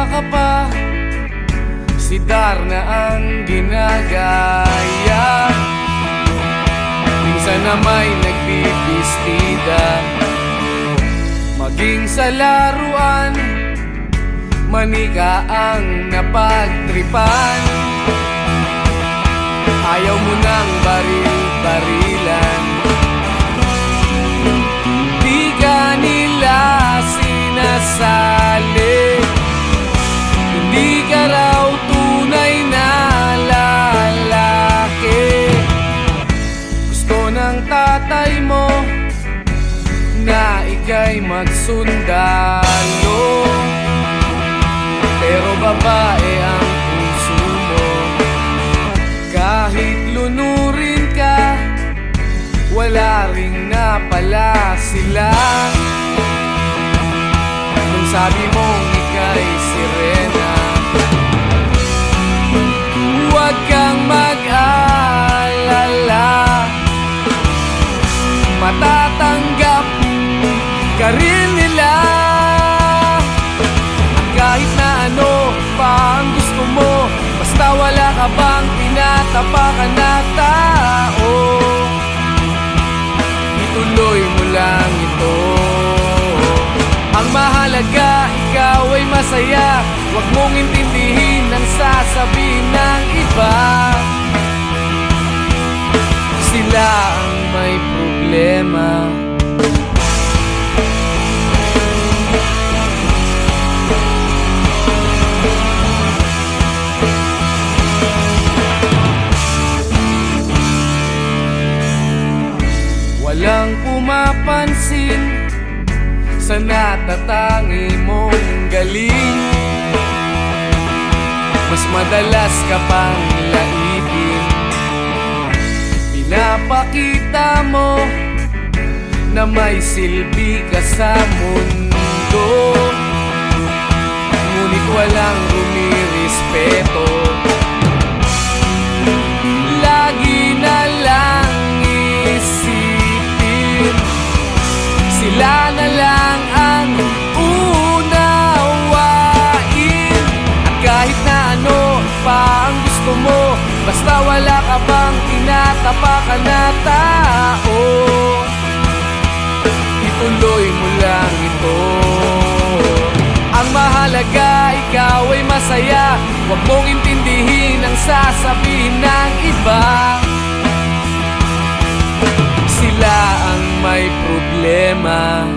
ka pa, si Darna ang ginagaya. Minsan na may nagbibistida, maging sa laruan, manika ang napagtripan. Ayaw mo nang baril-barilan, di ka nila sinasali. Hindi ka raw tunay na lalaki. Gusto ng tatay mo na ika'y magsundalo, pero babae ang puso mo. Kahit lunurin ka, wala ring napala sila. Nung sabi mong ika'y sirena, huwag kang mag-alala, matatanggap ka rin nila. Kahit na ano pa ang gusto mo, basta wala ka bang tinatapakan na tao, ituloy mo lang ito. Ang mahalaga, ikaw ay masaya. Huwag mong intindihin ang sasabihin ng iba. Sila ang may problema. Walang pumapansin sa natatangi mong galing. Mas madalas ka pang laipin, pinapakita mo na may silbi ka sa mundo. Ngunit walang rumirespeto, lagi na lang isipin, sila na lang ang unawain. At kahit na ano pa ang gusto mo, basta wala ka bang tinatapakan na tao, ituloy mo lang ito. Ang mahalaga, ikaw ay masaya. Huwag mong intindihin ang sasabihin ng iba. Sila ang may problema.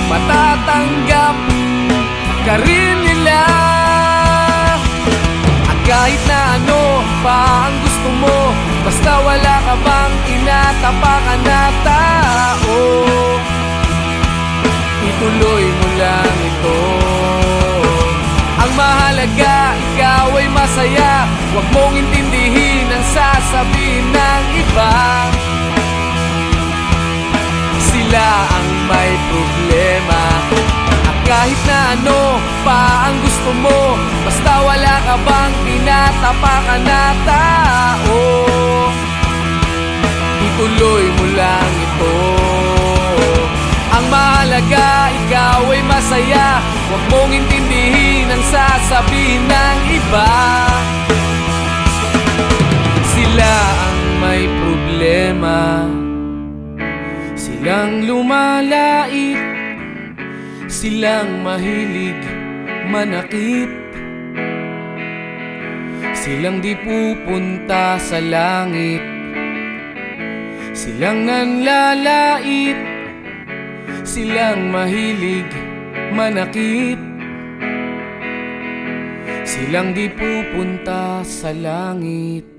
Matatanggap ka rin nila. At kahit na ano pa ang gusto mo, basta wala ka bang tinatapakan na tao, ituloy mo lang ito. Ang mahalaga, ikaw ay masaya. Huwag mong intindihin ang sasabihin ng iba. Sila ang may problema. At kahit na ano pa ang gusto mo, basta wala ka bang tinatapakan na tao, ituloy mo lang ito. Ang mahalaga, ikaw ay masaya. Huwag mong intindihin ang sasabihin ng iba. Sila ang may problema. Silang lumalait, silang mahilig manakit, silang di pupunta sa langit, silang nanlalait, silang mahilig manakit, silang di pupunta sa langit.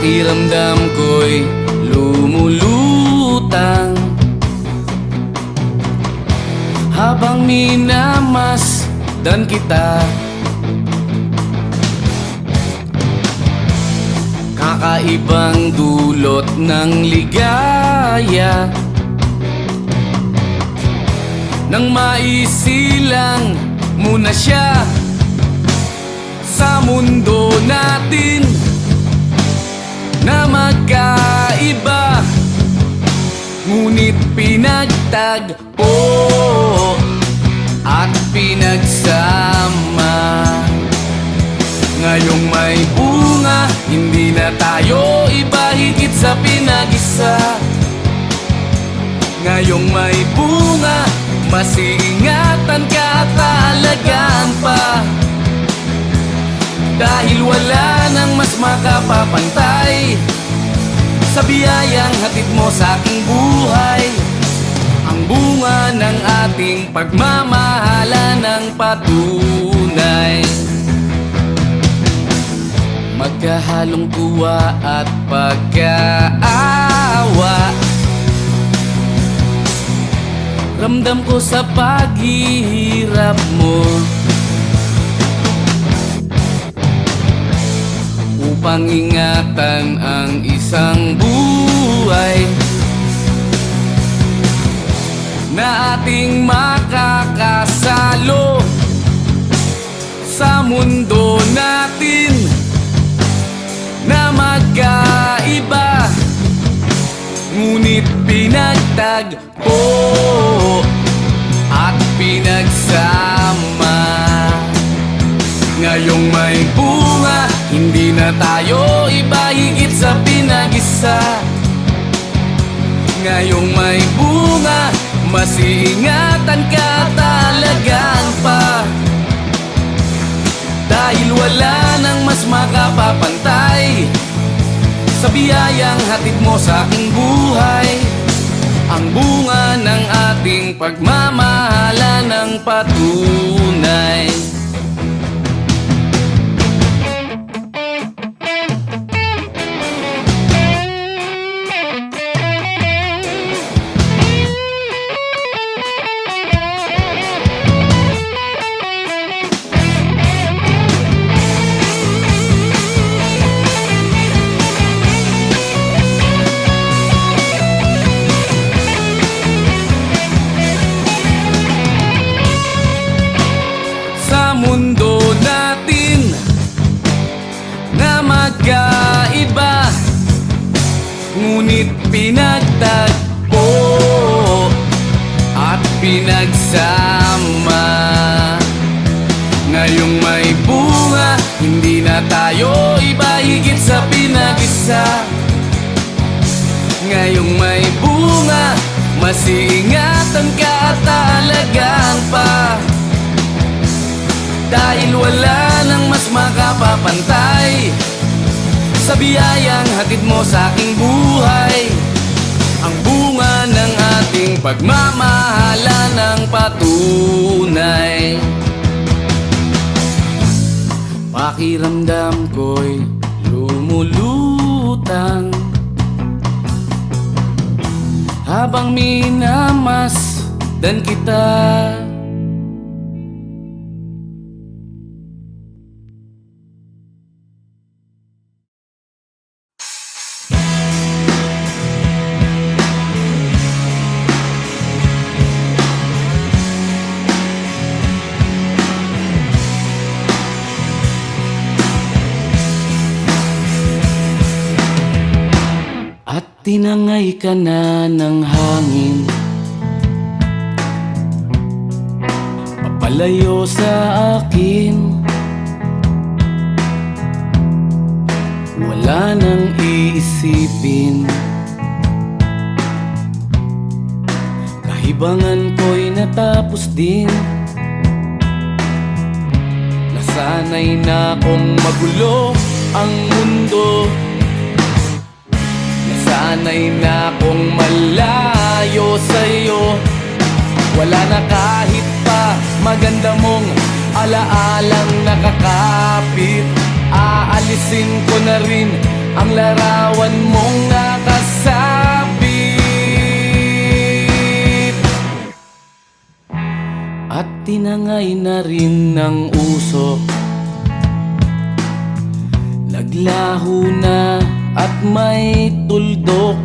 Pakiramdam ko'y lumulutang habang minamasdan kita. Kakaibang dulot ng ligaya nang maisilang muna siya sa mundo natin na magkaiba, ngunit pinagtagpo at pinagsama. Ngayong may bunga, hindi na tayo iba, higit sa pinag-isa. Ngayong may bunga, mas iingatan ka at aalagaan pa, dahil wala nang mas makapapantay sa biyayang hatid mo sa aking buhay. Ang bunga ng ating pagmamahalan ng patunay, magkahalong tuwa at pagkaawa. Ramdam ko sa paghihirap mo, upang ingatan ang isang buhay na ating makakasalo sa mundo natin na magkaiba, ngunit pinagtagpo at pinagsama. Ngayong may bunga, hindi na tayo iba, higit sa pinag-isa. Ngayong may bunga, mas iingatan ka at alagaan pa, dahil wala nang mas makapapantay sa biyayang hatid mo sa aking buhay. Ang bunga ng ating pagmamahalan ng patunay. Mundo natin na magkaiba, ngunit pinagtagpo at pinagsama. Ngayong may bunga, hindi na tayo iba, higit sa pinag-isa. Ngayong may bunga, mas iingatan ka at alagaan pa, dahil wala nang mas makapapantay sa biyayang hatid mo sa aking buhay. Ang bunga ng ating pagmamahalan ng patunay. Pakiramdam ko'y lumulutang habang minamasdan kita. At tinangay ka na ng hangin, papalayo sa akin. Wala nang iisipin, kahibangan ko'y natapos din. Nasanay na kong magulo ang mundo, sanay na akong malayo sa'yo. Wala na kahit pa maganda mong alaalang nakakapit. Aalisin ko na rin ang larawan mong nakasabit. At tinangay na rin ng usok, naglaho na at may tuldok.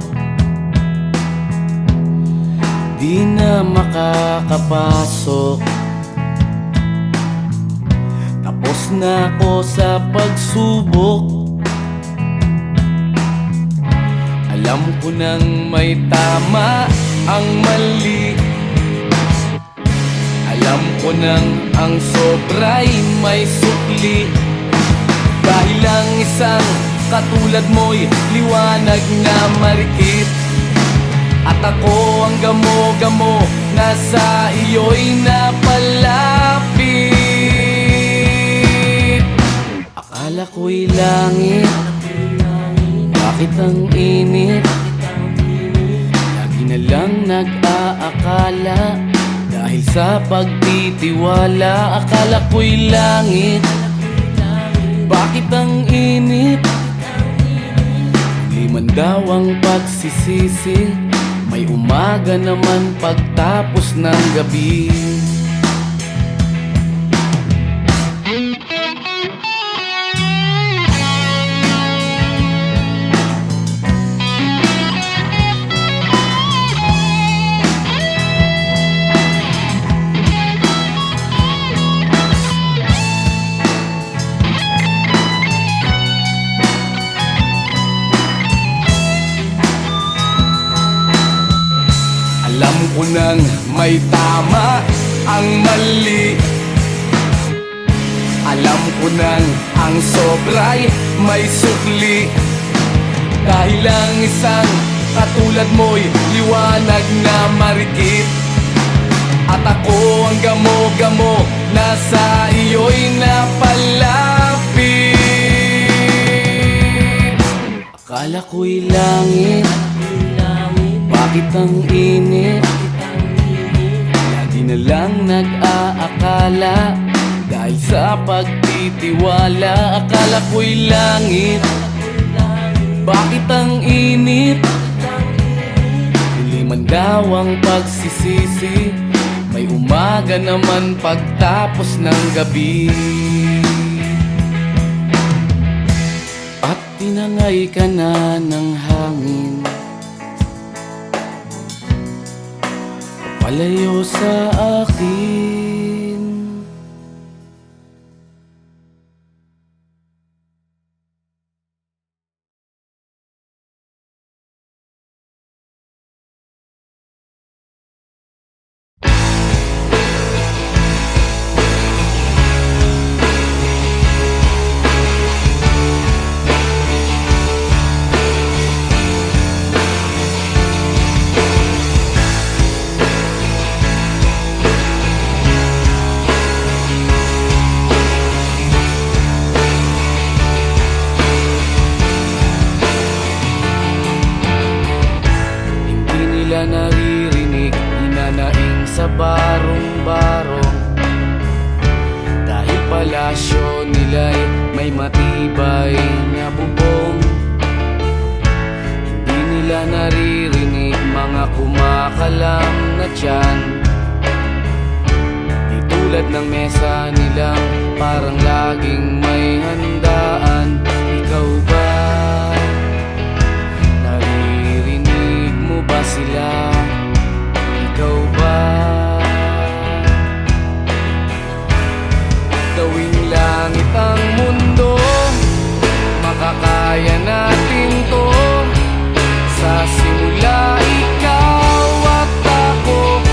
Di na makakapasok, tapos na ako sa pagsubok. Alam ko nang may tama ang mali, alam ko nang ang sobra'y may sukli. Dahil ang isang katulad mo'y liwanag na marikit, at ako ang gamo-gamo na sa iyo'y napalapit. Akala ko'y langit, bakit ang init? Lagi na lang nag-aakala, dahil sa pagtitiwala. Akala ko'y langit, bakit ang init? Liman daw ang pagsisisi, may umaga naman pagtapos ng gabi. Alam ko nang may tama ang mali, alam ko nang ang sobra'y may sukli. Dahil ang isang katulad mo'y liwanag na marikit, at ako ang gamo-gamo na sa iyo'y napalapit. Akala ko'y langit, bakit ang init? Lagi na lang nag-aakala, dahil sa pagtitiwala. Akala ko'y langit, bakit ang init? Liman daw ang pagsisisi, may umaga naman pagtapos ng gabi. At tinangay ka na ng hangin, palayo sa akin. Naririnig, hinanaing sa barong-barong, dahil palasyo nila'y may matibay na bubong. Hindi nila naririnig mga kumakalam na tiyan, di tulad ng mesa nilang parang laging may handaan. Ikaw ba? Naririnig mo ba sila? Ikaw ba? Gawing langit ang mundo, makakaya natin to. Sa simula ikaw at ako,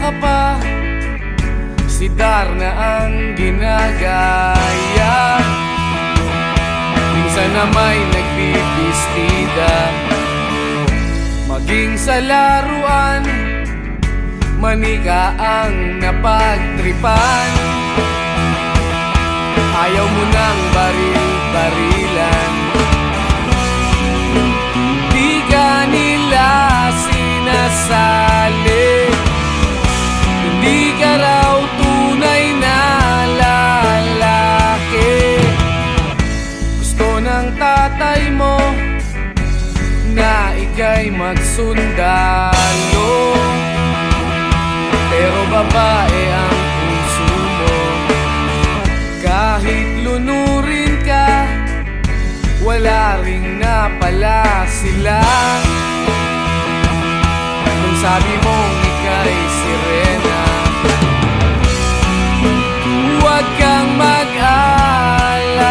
ka pa, si Darna ang ginagaya. Minsan na may nagbibistida, maging sa laruan, manika ang napagtripan. Ayaw mo nang baril-barilan, di ka nila sinasali. Hindi ka raw tunay na lalaki. Gusto ng tatay mo na ika'y magsundalo, pero babae ang puso mo. Kahit lunurin ka, wala ring napala sila. Kung sabi mong ika'y sirena, huwag kang mag-alala,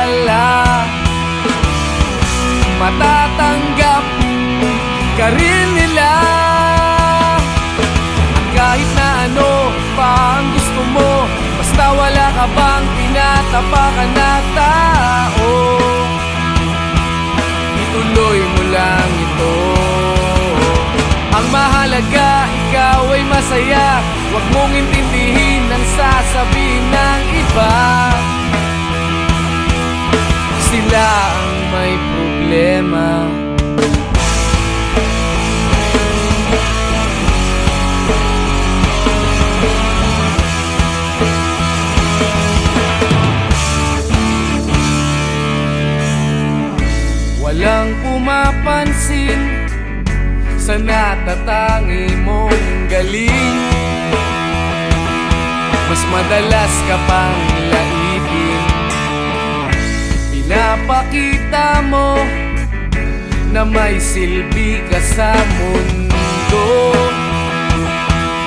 matatanggap ka rin nila. At kahit na ano pa ang gusto mo, basta wala ka bang tinatapakan na tao, ituloy mo lang ito. Ang mahalaga, ikaw ay masaya. Huwag mong intindihin ang sasabihin ng iba. Sila ang may problema. Walang pumapansin sa natatangi mong galing. Mas madalas ka pang laipin, pinapakita mo na may silbi ka sa mundo,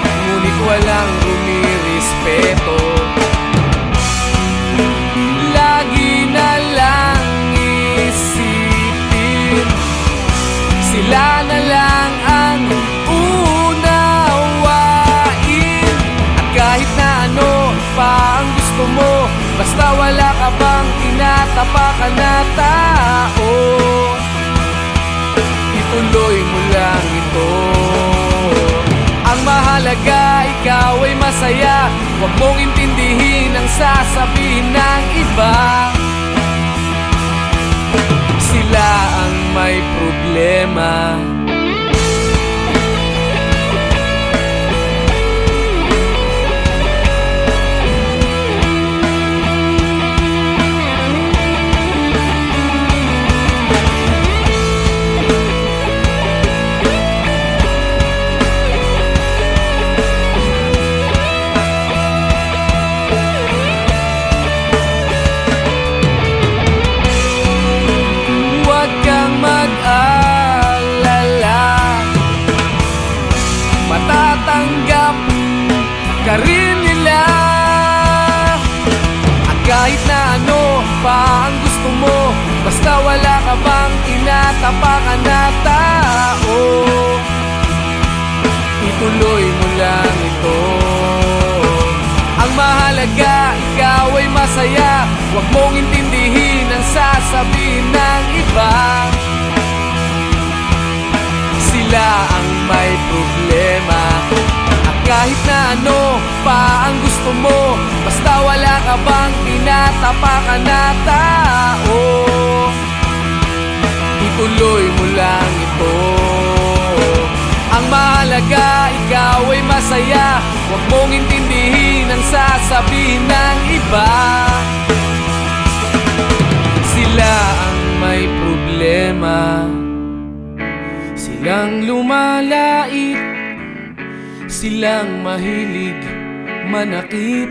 ngunit walang rumirespeto. Lagi na lang isipin, sila na lang ang unawain. At kahit na ano pa ang gusto mo, basta wala ka bang tinatapakan na tao, ituloy mo lang ito. Ang mahalaga, ikaw ay masaya. Huwag mong intindihin ang sasabihin ng iba. Sila ang may problema. Matatanggap ka rin nila. At kahit na ano pa ang gusto mo, basta wala ka bang tinatapakan na tao, ituloy mo lang ito. Ang mahalaga, ikaw ay masaya. Huwag mong intindihin ang sasabihin ng iba. Sila ang may problema. At kahit na ano pa ang gusto mo, basta wala ka bang tinatapakan na tao, ituloy mo lang ito. Ang mahalaga, ikaw ay masaya. Huwag mong intindihin ang sasabihin ng iba. Sila ang may problema. Silang lumalait, silang mahilig manakit,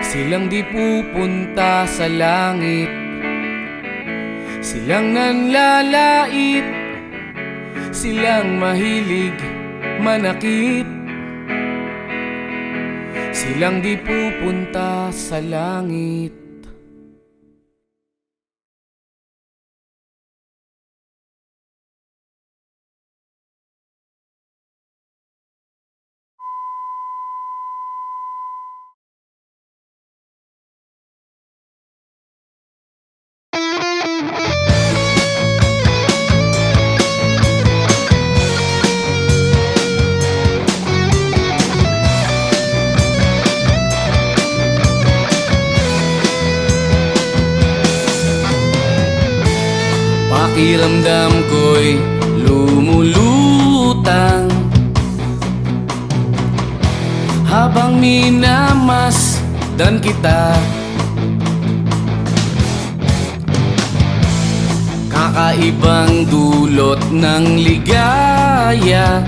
silang di pupunta sa langit, silang nanlalait, silang mahilig manakit, silang di pupunta sa langit. Pakiramdam ko'y lumulutang habang minamasdan kita. Kakaibang dulot ng ligaya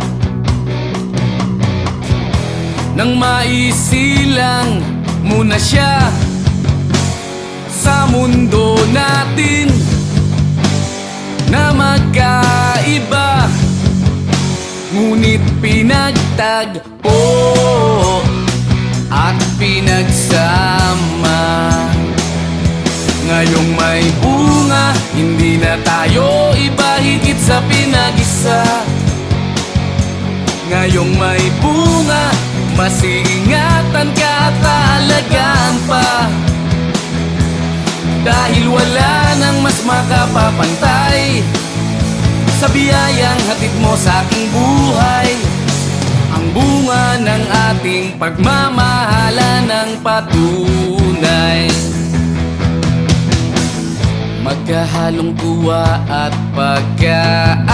nang maisilang muna siya sa mundo natin na magkaiba, ngunit pinagtagpo at pinagsama. Ngayong may bunga, hindi na tayo iba, higit sa pinag-isa. Ngayong may bunga, mas iingatan ka at aalagaan pa, dahil wala nang mas makapapantay sa biyayang hatid mo sa aking buhay. Ang bunga ng ating pagmamahalan ng patunay, magkahalong tuwa at pagkaawa.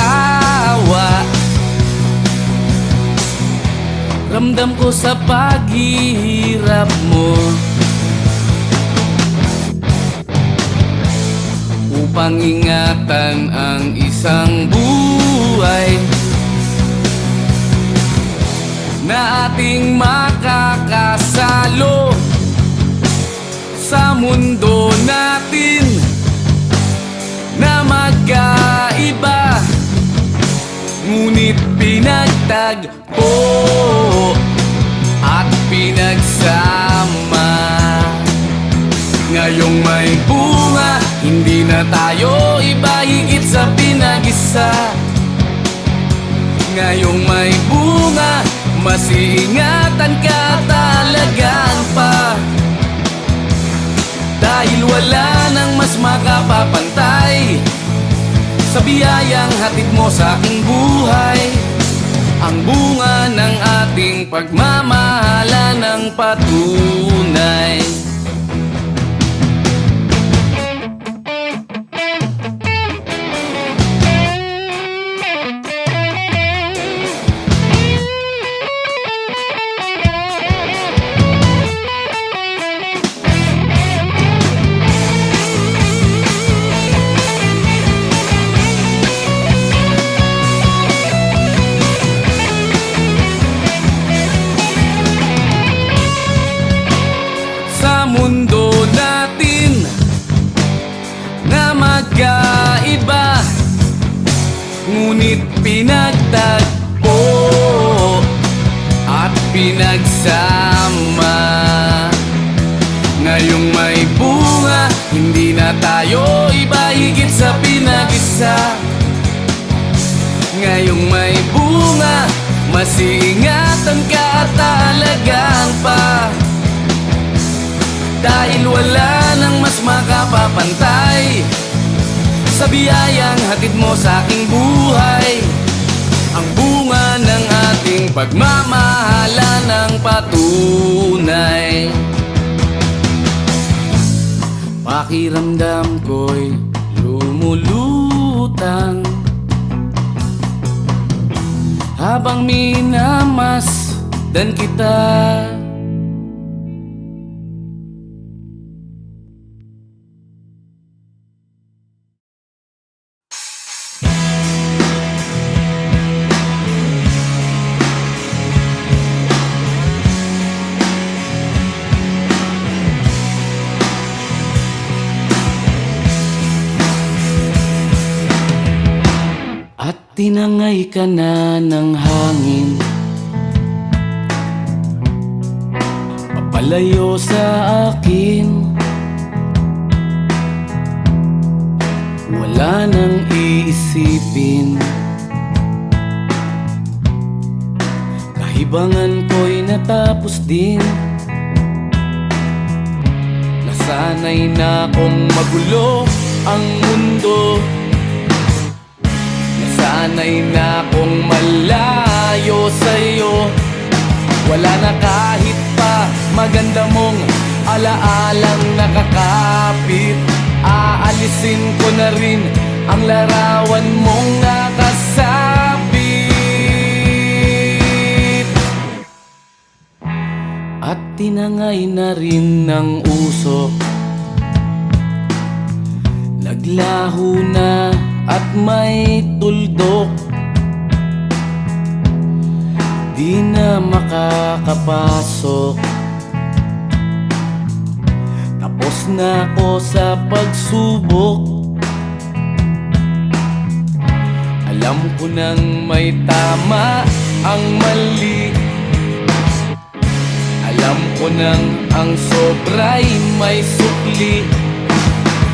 Ramdam ko sa paghihirap mo, upang ingatan ang isang buhay na ating makakasalo sa mundo natin na magkaiba, ngunit pinagtagpo at pinagsama. Ngayong may bunga, hindi na tayo iba, higit sa pinag-isa. Ngayong may bunga, mas iingatan ka at alagaan pa, dahil wala nang mas makapapantay sa biyayang hatid mo sa aking buhay. Ang bunga ng ating pagmamahalan ng patunay. Mundo natin na magkaiba, ngunit pinagtagpo at pinagsama. Ngayong may bunga, hindi na tayo iba, higit sa pinag-isa. Ngayong may bunga, mas iingatan ka at alagaan pa, dahil wala nang mas makapapantay sa biyayang hatid mo sa aking buhay. Ang bunga ng ating pagmamahalan ng patunay. Pakiramdam ko'y lumulutang habang minamasdan kita. Tinangay ka na ng hangin, papalayo sa akin. Wala nang iisipin, kahibangan ko'y natapos din. Nasanay na kong magulo ang mundo, sanay na kong malayo sa'yo. Wala na kahit pa maganda mong alaalang nakakapit, aalisin ko na rin ang larawan mong nakasabit. At tinangay na rin ng usok, naglaho na at may tuldok. Di na makakapasok, tapos na ako sa pagsubok. Alam ko nang may tama ang mali, alam ko nang ang sobra'y may sukli.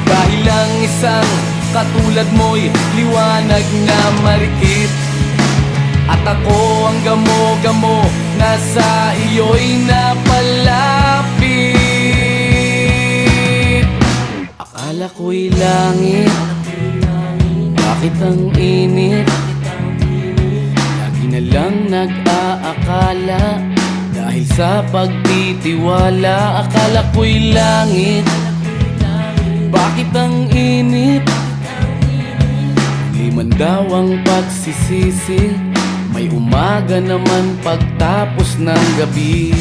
Dahil lang isang katulad mo'y liwanag na marikit, at ako ang gamo-gamo na sa iyo'y napalapit. Akala ko'y langit, bakit ang init? Lagi na lang nag-aakala, dahil sa pagtitiwala. Akala ko'y langit, bakit ang init? Di man daw ang pagsisisi, may umaga naman pagtapos ng gabi.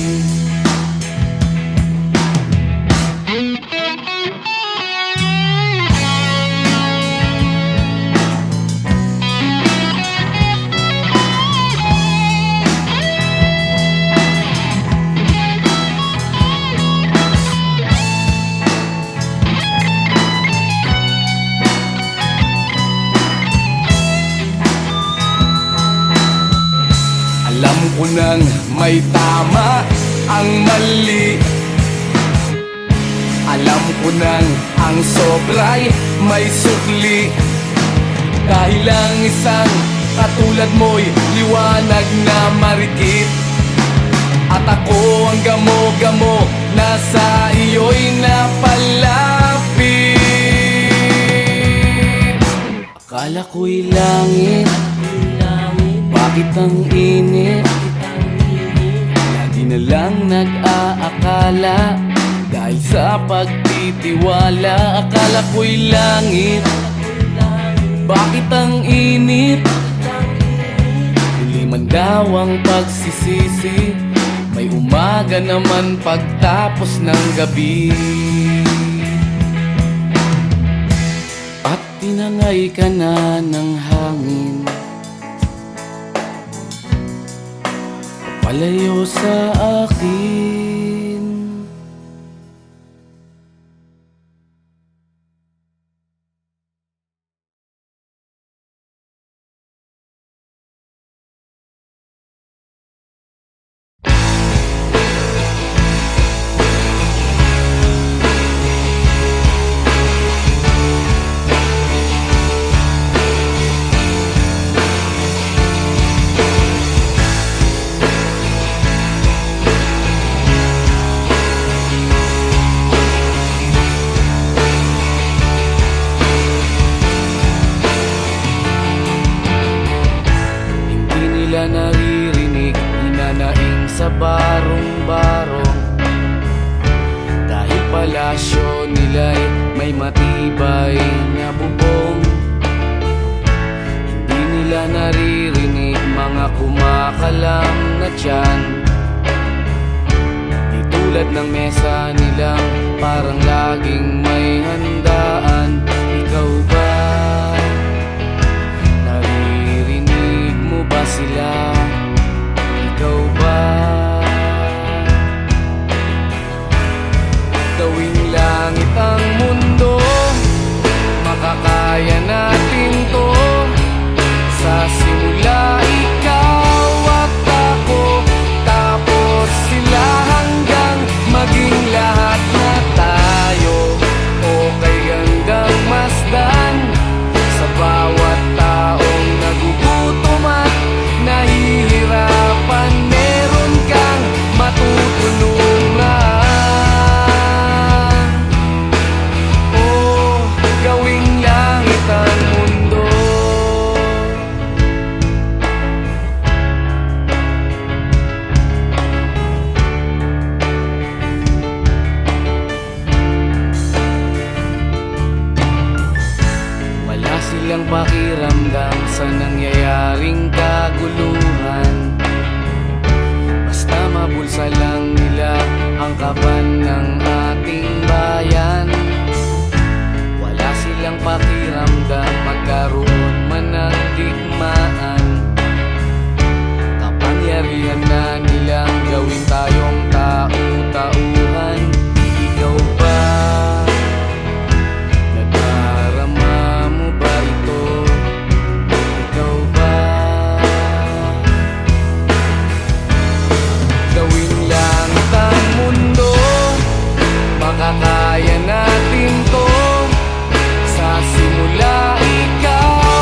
Alam ko nang may tama ang mali, alam ko nang ang sobra'y may sukli. Dahil lang isang katulad mo'y liwanag na marikit, at ako ang gamo-gamo na sa iyo'y napalapit. Akala ko'y langit, bakit ang init? Lagi na lang nag-aakala, dahil sa pagtitiwala. Akala ko'y langit, bakit ang init? Huli man daw ang pagsisisi, may umaga naman pagtapos ng gabi. At tinangay ka na ng hangin, palayo sa akin. Naririnig, hinanaing sa barong-barong, dahil palasyo nila'y may matibay na bubong. Hindi nila naririnig mga kumakalam na tiyan, di tulad ng mesa nilang parang laging may handaan. Ikaw ba? Ba sila? Ikaw ba? Gawing langit ang mundo, makakaya natin to. Sa simula ikaw at ako, tapos sila, hanggang maging lahat na tayo. Okay silang pakiramdam sa nangyayaring kaguluhan. Basta mabulsa lang nila ang kaban ng ating bayan. Wala silang pakiramdam magkaroon man ng digmaan. Kapangyarihan na nilang gawin tayong tau-tauhan. Ikaw ba? Nadarama mo ba ito? Ikaw ba? Gawin lang ang mundo, makakaya natin to. Sa simula ikaw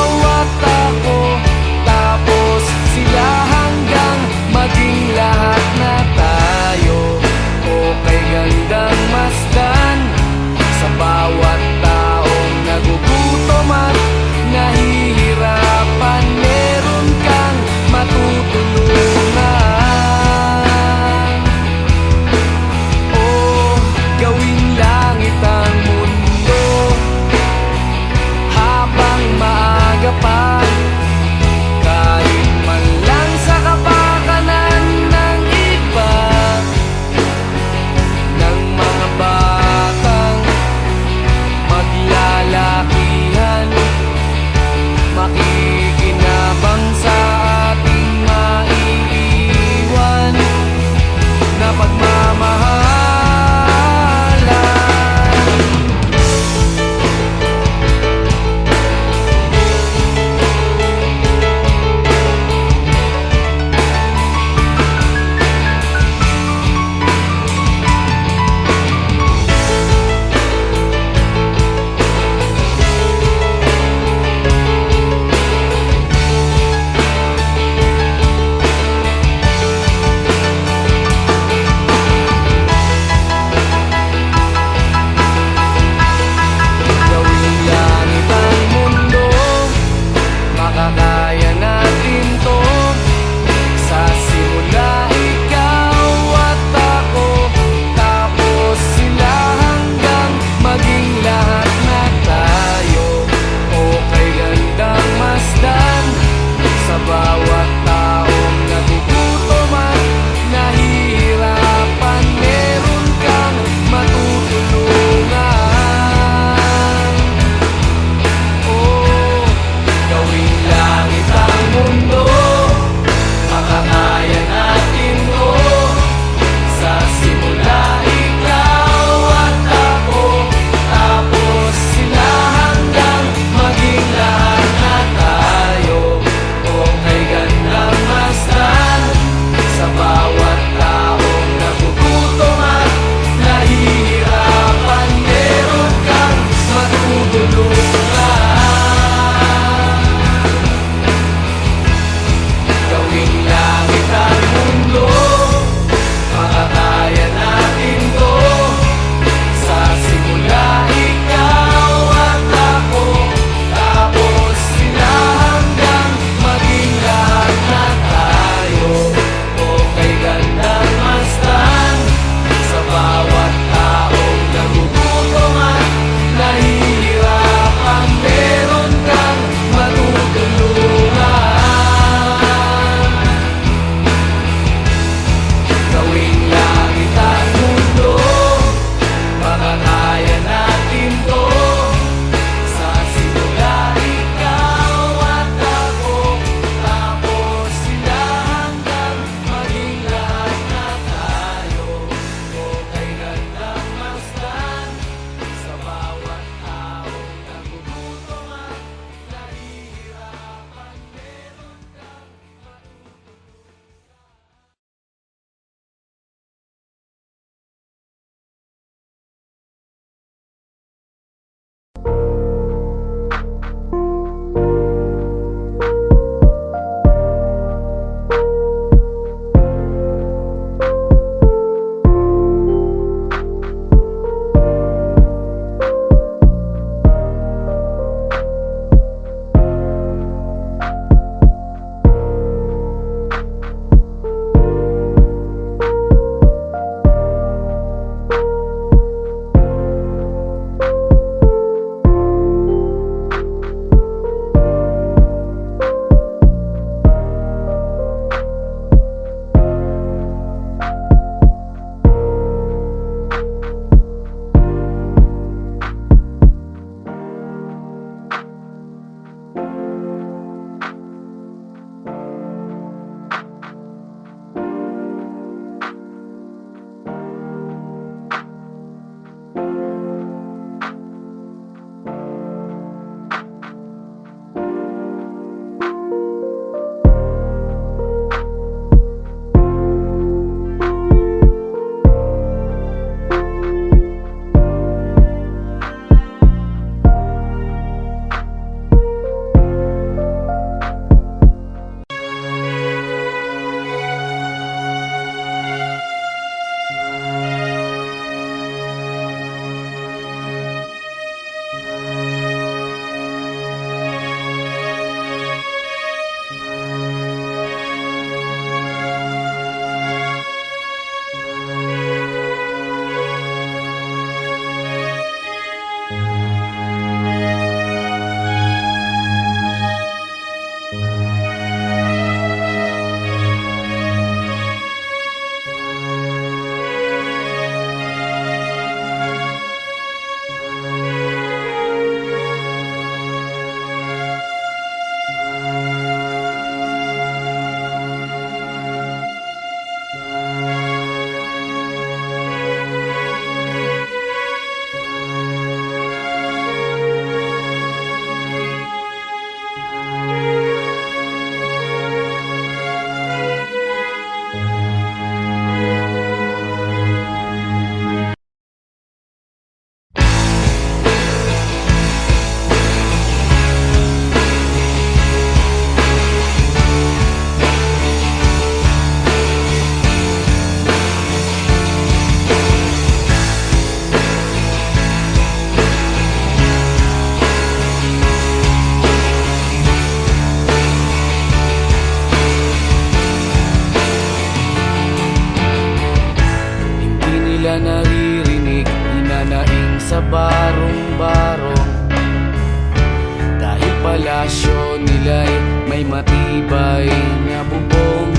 relasyon nila'y may matibay na bubong.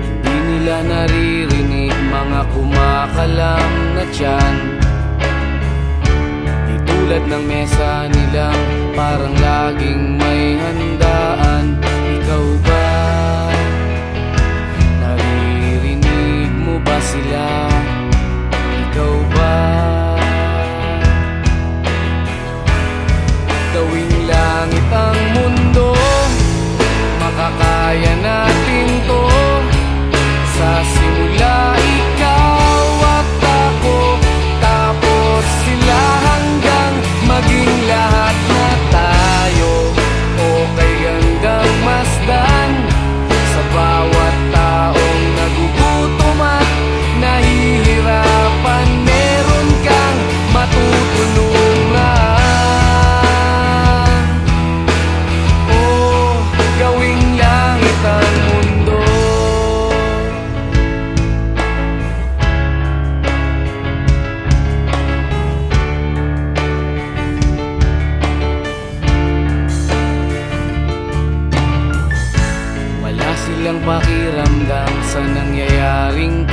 Hindi nila naririnig mga kumakalam na tiyan. Di tulad ng mesa nilang parang laging may handaan. Ikaw ba? Naririnig mo ba sila? Ikaw ba? Gawing langit ang mundo, makakaya natin to. Sa simula ikaw at ako, tapos sila hanggang maging lahat na tayo. Okay hanggang masdan sa bawat taong nagugutom at nahihirapan. Meron kang matutulungan. Oh, gawing langit ang mundo. Wala silang pakiramdam sa nangyayaring